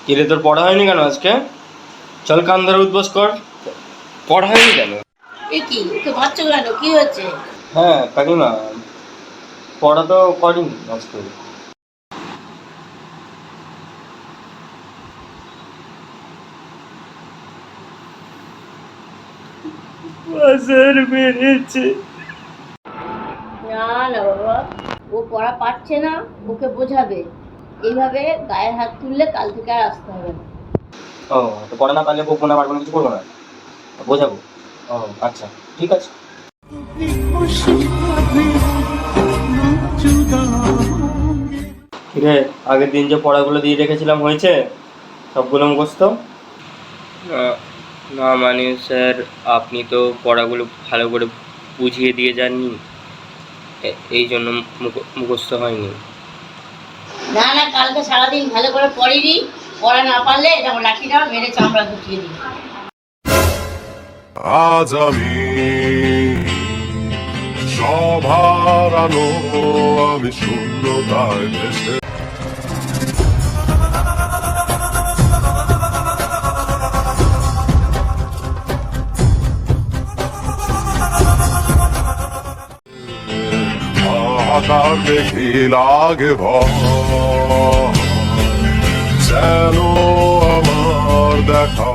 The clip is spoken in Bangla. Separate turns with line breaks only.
কিরে, তোর পড়া হয়নি কেন আজকে? চল কান ধরে উদ্বোস কর। পড়া হয়নি কেন?
কি তো ভাবছো কেন, কি হয়েছে?
হ্যাঁ কাকিমা, পড়া তো করিনি আজকে। মেরেছে।
না না বাবা, ও পড়া পারছে না, ওকে বোঝাবে। এইভাবে গায়ে হাত তুললে কাল থেকে আর আসতে হবে না।
ও, তো পড়া না পারলে বকবো না, পারবো না, কিছু করবো না, বোঝাবো? ও আচ্ছা, ঠিক আছে। কিরে, আগের দিন যে পড়াগুলো দিয়ে রেখেছিলাম হয়েছে? সবগুলো মুখস্থ? না মানে স্যার, আপনি তো পড়াগুলো ভালো করে বুঝিয়ে দিয়ে যাননি, এই জন্য মুখস্থ হয়নি।
না না, কালকে সারাদিন ভালো করে পড়িনি, পড়া না পারলে যেমন লাঠিটা মেরে চামড়া গুটিয়ে দিই।
আজ আমি সব হারানো, আমি শূন্যতায় ভেসে হাহাকার দেখি লাগে ভয়, যেন আমার দেখা